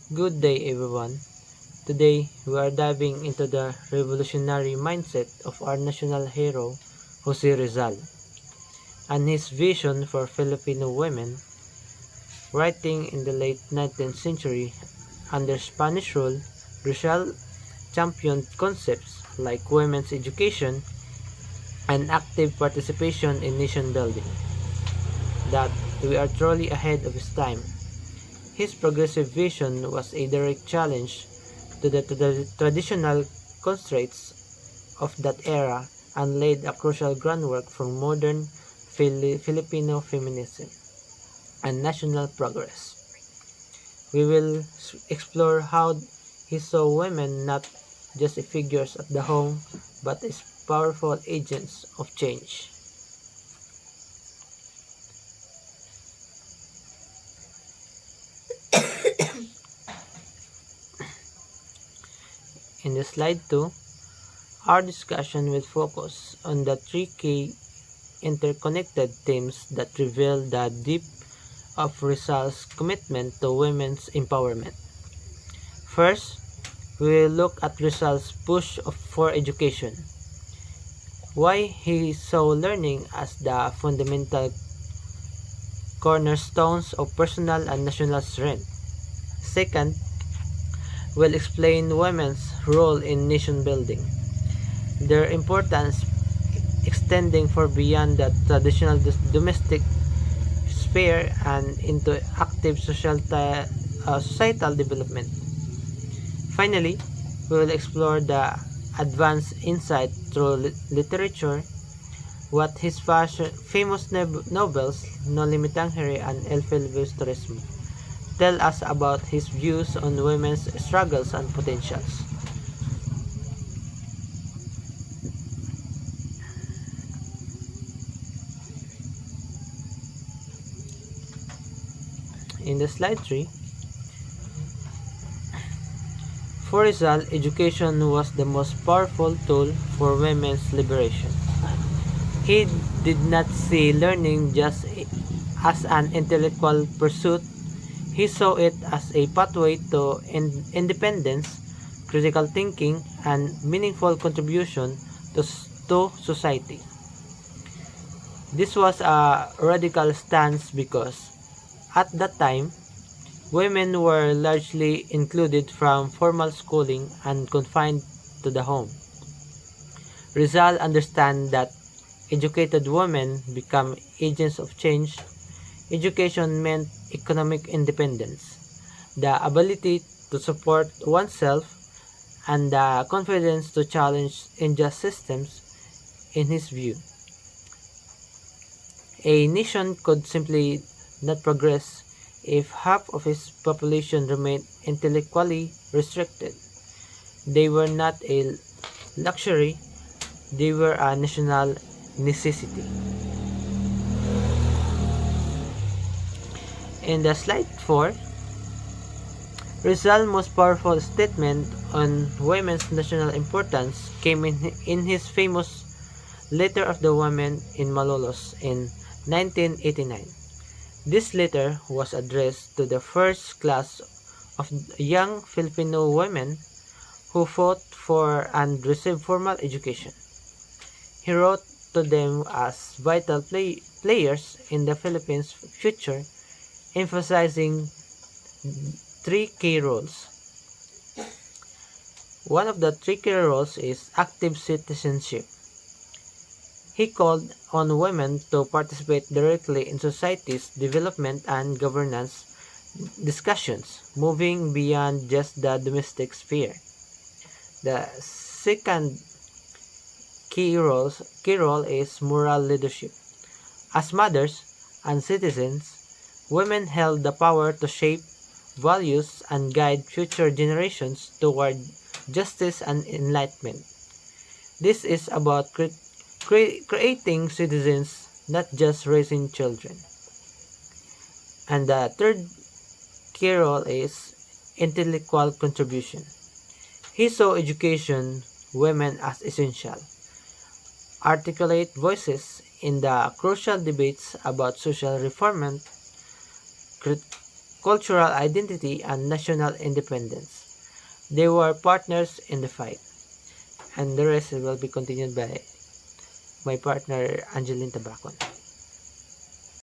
Good day, everyone. Today, we are diving into the revolutionary mindset of our national hero, Jose Rizal, and his vision for Filipino women. Writing in the late 19th century under Spanish rule, Rizal championed concepts like women's education and active participation in nation building, that we are truly ahead of his time. His progressive vision was a direct challenge to the traditional constraints of that era and laid a crucial groundwork for modern Filipino feminism and national progress. We will explore how he saw women not just as figures at the home but as powerful agents of change. In the slide 2, our discussion will focus on the three key interconnected themes that reveal the depth of Rizal's commitment to women's empowerment. First, we will look at Rizal's push for education, why he saw learning as the fundamental cornerstones of personal and national strength. Second, we'll explain women's role in nation building, their importance extending far beyond the traditional domestic sphere and into active societal development. Finally, we will explore the advanced insight through literature, what his famous novels No Limitang Hiri and El Filibusterismo tell us about his views on women's struggles and potentials. In the slide 3, for Rizal, education was the most powerful tool for women's liberation. He did not see learning just as an intellectual pursuit. He saw it as a pathway to independence, critical thinking, and meaningful contribution to society. This was a radical stance because, at that time, women were largely included from formal schooling and confined to the home. Rizal understand that educated women become agents of change. Education meant economic independence, the ability to support oneself, and the confidence to challenge unjust systems. In his view, a nation could simply not progress if half of its population remained intellectually restricted. They were not a luxury, they were a national necessity. In the slide 4, Rizal's most powerful statement on women's national importance came in his famous Letter of the Women in Malolos in 1989. This letter was addressed to the first class of young Filipino women who fought for and received formal education. He wrote to them as vital players in the Philippines' future, emphasizing three key roles. One of the three key roles is active citizenship. He called on women to participate directly in society's development and governance discussions, moving beyond just the domestic sphere. The second key role is moral leadership. As mothers and citizens, women held the power to shape values and guide future generations toward justice and enlightenment. This is about creating citizens, not just raising children. And the third key role is intellectual contribution. He saw education women as essential. Articulate voices in the crucial debates about social reform, cultural identity and national independence. They were partners in the fight, and the rest will be continued by my partner Angeline Tabacon.